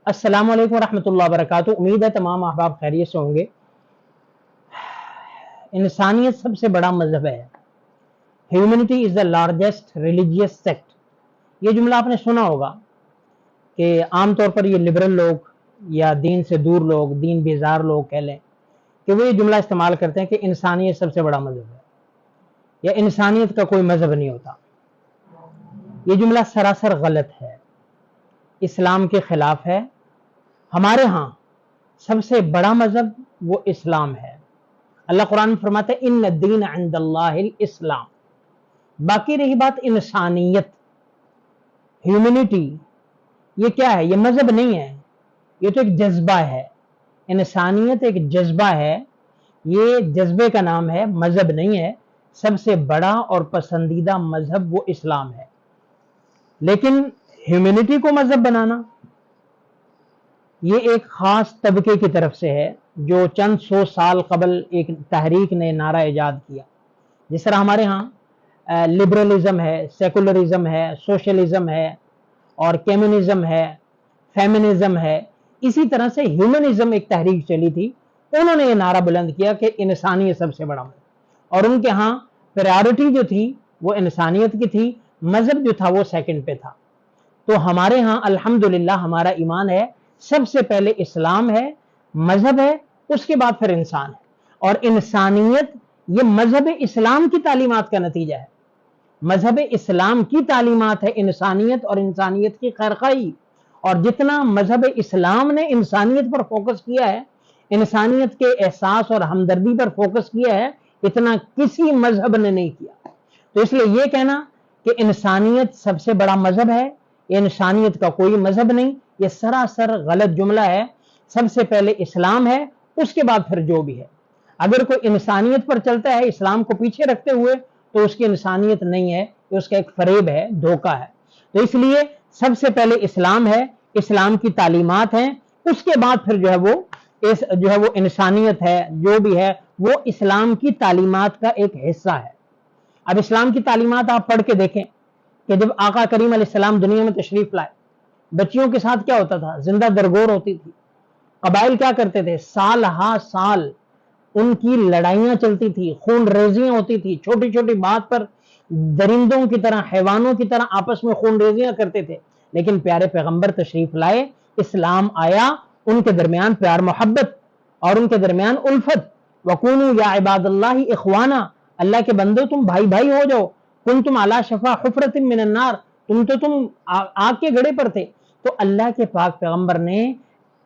अस्सलाम वालेकुम रहमतुल्लाहि व बरकातुहू। उम्मीद है तमाम अहबाब खैरियत से होंगे। इंसानियत सबसे बड़ा मजहब है। Humanity is the largest religious sect. ये जुमला आपने सुना होगा कि आमतौर पर ये लिबरल लोग या दीन से दूर लोग, दीन बेजार लोग कह लें कि वो ये जुमला इस्तेमाल करते हैं कि इंसानियत सबसे बड़ा मजहब है या इंसानियत का कोई मजहब नहीं होता। ये जुमला सरासर गलत है, इस्लाम के खिलाफ है। हमारे यहाँ सबसे बड़ा मजहब वो इस्लाम है। अल्लाह कुरान में फरमाते हैं इन्न दीन इंदल्लाहिल इस्लाम। बाकी रही बात इंसानियत, ह्यूमैनिटी, ये क्या है? ये मजहब नहीं है, ये तो एक जज्बा है। इंसानियत एक जज्बा है, ये जज्बे का नाम है, मजहब नहीं है। सबसे बड़ा और पसंदीदा मजहब वो इस्लाम है। लेकिन ह्यूमैनिटी को मजहब बनाना ये एक खास तबके की तरफ से है जो चंद सौ साल कबल एक तहरीक ने नारा इजाद किया। जिस तरह हमारे यहाँ लिबरलिज्म है, सेकुलरिज्म है, सोशलिज्म है और कम्युनिज्म है, फेमिनिज्म है, इसी तरह से ह्यूमनिज्म एक तहरीक चली थी। उन्होंने ये नारा बुलंद किया कि इंसानियत सबसे बड़ा मजहब, और उनके यहाँ प्रायोरिटी जो थी वो इंसानियत की थी, मजहब जो था वो सेकंड पे था। तो हमारे यहाँ अल्हम्दुलिल्लाह हमारा ईमान है, सबसे पहले इस्लाम है, मजहब है, उसके बाद फिर इंसान है। और इंसानियत ये मजहब इस्लाम की तालीमात का नतीजा है। मजहब इस्लाम की तालीमात है इंसानियत और इंसानियत की खैरखाई। और जितना मजहब इस्लाम ने इंसानियत पर फोकस किया है, इंसानियत के एहसास और हमदर्दी पर फोकस किया है, इतना किसी मजहब ने नहीं किया। तो इसलिए ये कहना कि इंसानियत सबसे बड़ा मजहब है, इंसानियत का कोई मजहब नहीं, ये सरासर गलत जुमला है। सबसे पहले इस्लाम है, उसके बाद फिर जो भी है। अगर कोई इंसानियत पर चलता है इस्लाम को पीछे रखते हुए, तो उसकी इंसानियत नहीं है, ये उसका एक फरेब है, धोखा है। तो इसलिए सबसे पहले इस्लाम है, इस्लाम की तालीमात हैं, उसके बाद फिर जो है वो इंसानियत है, जो भी है वो इस्लाम की तालीमात का एक हिस्सा है। अब इस्लाम की तालीमात आप पढ़ के देखें कि जब आका करीम अलैहिस्सलाम दुनिया में तशरीफ लाए, बच्चियों के साथ क्या होता था? जिंदा दरगोर होती थी। कबाइल क्या करते थे? साल हा साल उनकी लड़ाइयां चलती थी, खून रेजियां होती थी, छोटी छोटी बात पर दरिंदों की तरह, हैवानों की तरह आपस में खून रेजियां करते थे। लेकिन प्यारे पैगंबर तशरीफ लाए, इस्लाम आया, उनके दरमियान प्यार मोहब्बत और उनके दरमियान उल्फत। वकूनू या इबादल्लाहि इख्वाना, अल्लाह के बंदो तुम भाई भाई हो जाओ। कुंतुम अला शफा हुफरतिन मिनन नार, तुम आग के घड़े पर थे। तो अल्लाह के पाक पैगंबर ने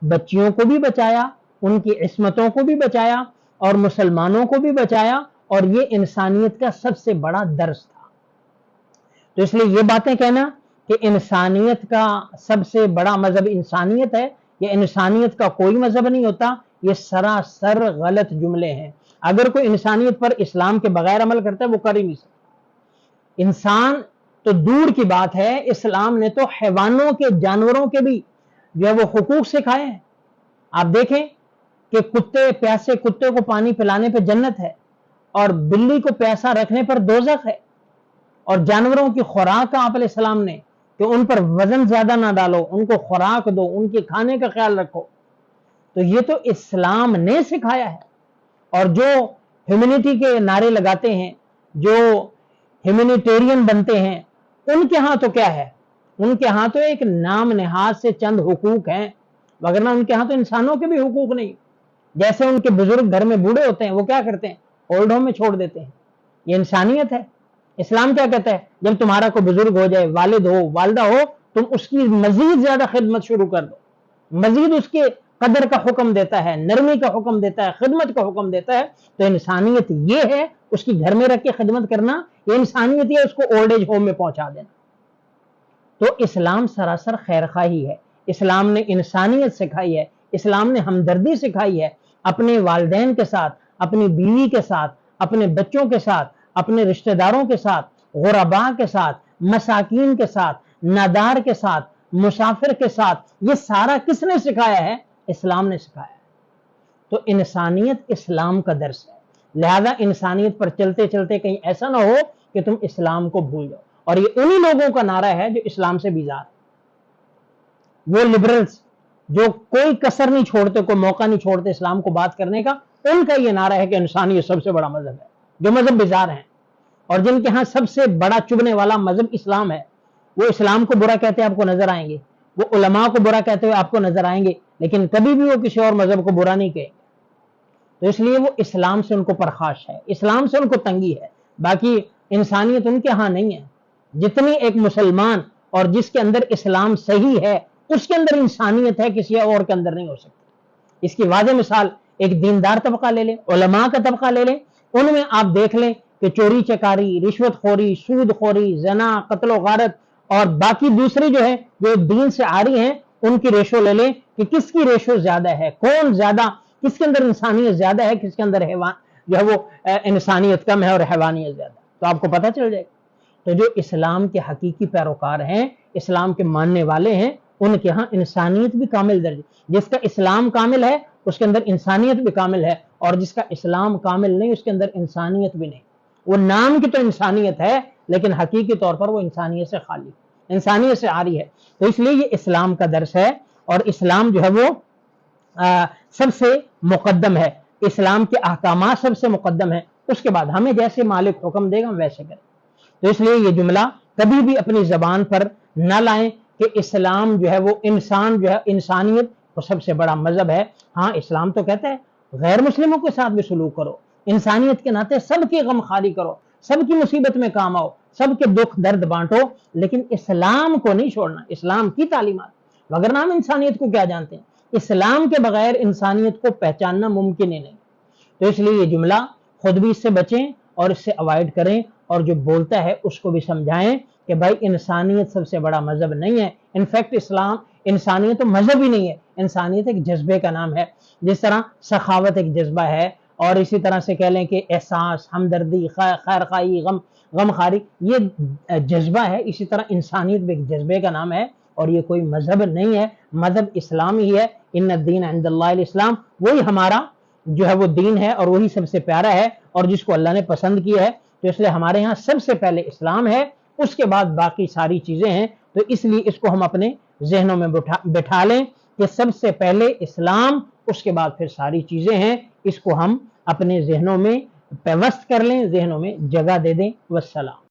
बच्चियों को भी बचाया, उनकी इस्मतों को भी बचाया और मुसलमानों को भी बचाया, और ये इंसानियत का सबसे बड़ा दर्स था। तो इसलिए ये बातें कहना कि इंसानियत का सबसे बड़ा मजहब इंसानियत है, या इंसानियत का कोई मजहब नहीं होता, ये सरासर गलत जुमले हैं। अगर कोई इंसानियत पर इस्लाम के बगैर अमल करता है वो कर ही नहीं सकता। इंसान तो दूर की बात है, इस्लाम ने तो हैवानों के, जानवरों के भी जो है वो हुकूक सिखाए हैं। आप देखें कि कुत्ते, प्यासे कुत्ते को पानी पिलाने पे जन्नत है, और बिल्ली को प्यासा रखने पर दोजख है। और जानवरों की खुराक आप अलैहिस्सलाम ने कि उन पर वजन ज्यादा ना डालो, उनको खुराक दो, उनके खाने का ख्याल रखो। तो ये तो इस्लाम ने सिखाया है। और जो ह्यूमैनिटी के नारे लगाते हैं, जो ह्यूमैनिटेरियन बनते हैं, उनके यहाँ तो क्या है? उनके यहाँ तो एक नाम नेहाज से चंद हुकूक हैं, वगरना उनके यहाँ तो इंसानों के भी हुकूक नहीं। जैसे उनके बुजुर्ग घर में बूढ़े होते हैं, वो क्या करते हैं? ओल्ड होम में छोड़ देते हैं। ये इंसानियत है। इस्लाम क्या कहता है? जब तुम्हारा कोई बुजुर्ग हो जाए, वालिद हो, वालदा हो, तुम उसकी मजीद ज्यादा खिदमत शुरू कर दो, मजीद उसके कदर का हुक्म देता है, नरमी का हुक्म देता है, खिदमत का हुक्म देता है। तो इंसानियत ये है, उसकी घर में रख के खिदमत करना, ये इंसानियत है, उसको ओल्ड एज होम में पहुंचा देना। तो इस्लाम सरासर खैरखाही है। इस्लाम ने इंसानियत सिखाई है, इस्लाम ने हमदर्दी सिखाई है, अपने वालिदैन के साथ, अपनी बीवी के साथ, अपने बच्चों के साथ, अपने रिश्तेदारों के साथ, गुरबा के साथ, मसाकीन के साथ, नादार के साथ, मुसाफिर के साथ। ये सारा किसने सिखाया है? इस्लाम ने सिखाया है। तो इंसानियत इस्लाम का दर्स है। लिहाजा इंसानियत पर चलते चलते कहीं ऐसा ना हो कि तुम इस्लाम को भूल जाओ। और ये उन्हीं लोगों का नारा है जो इस्लाम से बीजार, वो लिबरल्स जो कोई कसर नहीं छोड़ते, कोई मौका नहीं छोड़ते इस्लाम को बात करने का, उनका ये नारा है कि इंसानियत सबसे बड़ा मजहब है। जो मजहब बिजार हैं और जिनके यहाँ सबसे बड़ा चुभने वाला मजहब इस्लाम है, वो इस्लाम को बुरा कहते हैं आपको नजर आएंगे, वो उलमा को बुरा कहते हुए आपको नजर आएंगे, लेकिन कभी भी वो किसी और मजहब को बुरा नहीं कहेंगे। तो इसलिए वो इस्लाम से उनको परखाश है, इस्लाम से उनको तंगी है, बाकी इंसानियत उनके यहाँ नहीं है। जितनी एक मुसलमान और जिसके अंदर इस्लाम सही है उसके अंदर इंसानियत है, किसी और के अंदर नहीं हो सकती। इसकी वाज़ेह मिसाल एक दीनदार तबका ले लें, उलमा का तबका ले लें, उनमें आप देख लें कि चोरी चकारी, रिश्वतखोरी, सूदखोरी, जना, कत्ल गारत और बाकी दूसरी जो है जो दीन से आ रही हैं, उनकी रेशो ले लें कि किसकी रेशो ज्यादा है, कौन ज्यादा, किसके अंदर इंसानियत ज्यादा है, किसके अंदर जो है वो इंसानियत कम है और हैवानियत ज्यादा, तो आपको पता चल जाएगा। तो जो इस्लाम के हकीकी पैरोकार हैं, इस्लाम के मानने वाले हैं, उनके यहाँ इंसानियत भी कामिल दर्जे, जिसका इस्लाम कामिल है उसके अंदर इंसानियत भी कामिल है, और जिसका इस्लाम कामिल नहीं उसके अंदर इंसानियत भी नहीं। वो नाम की तो इंसानियत है लेकिन हकीकी तौर पर वो इंसानियत से खाली, इंसानियत से आ रही है। तो इसलिए ये इस्लाम का दर्स है और इस्लाम जो है वो सबसे मुकद्दम है, इस्लाम के अहकामात सबसे मुकद्दम है, उसके बाद हमें जैसे मालिक हुक्म देगा हम वैसे करें। तो इसलिए ये जुमला कभी भी अपनी जबान पर न लाएं कि इस्लाम जो है वो इंसान जो है, इंसानियत वो सबसे बड़ा मजहब है। हाँ, इस्लाम तो कहता है गैर मुस्लिमों के साथ भी सलूक करो, इंसानियत के नाते सबकी गम खाली करो, सबकी मुसीबत में काम आओ, सबके दुख दर्द बांटो, लेकिन इस्लाम को नहीं छोड़ना, इस्लाम की तालीमात वगरना हम इंसानियत को क्या जानते हैं। इस्लाम के बगैर इंसानियत को पहचानना मुमकिन ही नहीं। तो इसलिए ये जुमला खुद भी इससे बचें और इससे अवॉइड करें, और जो बोलता है उसको भी समझाएं कि भाई इंसानियत सबसे बड़ा मजहब नहीं है। इनफैक्ट इस्लाम इंसानियत तो मजहब ही नहीं है, इंसानियत एक जज्बे का नाम है। जिस तरह सखावत एक जज्बा है और इसी तरह से कह लें कि एहसास, हमदर्दी, खैर खाई, गम खारी ये जज्बा है, इसी तरह इंसानियत भी एक जज्बे का नाम है और ये कोई मजहब नहीं है। मजहब इस्लाम ही है। इन्ना दीन इंदल्लाहिल इस्लाम, वही हमारा जो है वो दीन है और वही सबसे प्यारा है और जिसको अल्लाह ने पसंद किया है। तो इसलिए हमारे यहाँ सबसे पहले इस्लाम है, उसके बाद बाकी सारी चीजें हैं। तो इसलिए इसको हम अपने जहनों में बैठा लें कि सबसे पहले इस्लाम, उसके बाद फिर सारी चीजें हैं। इसको हम अपने जहनों में पेवस्त कर लें, जहनों में जगह दे दें। वस्सलाम।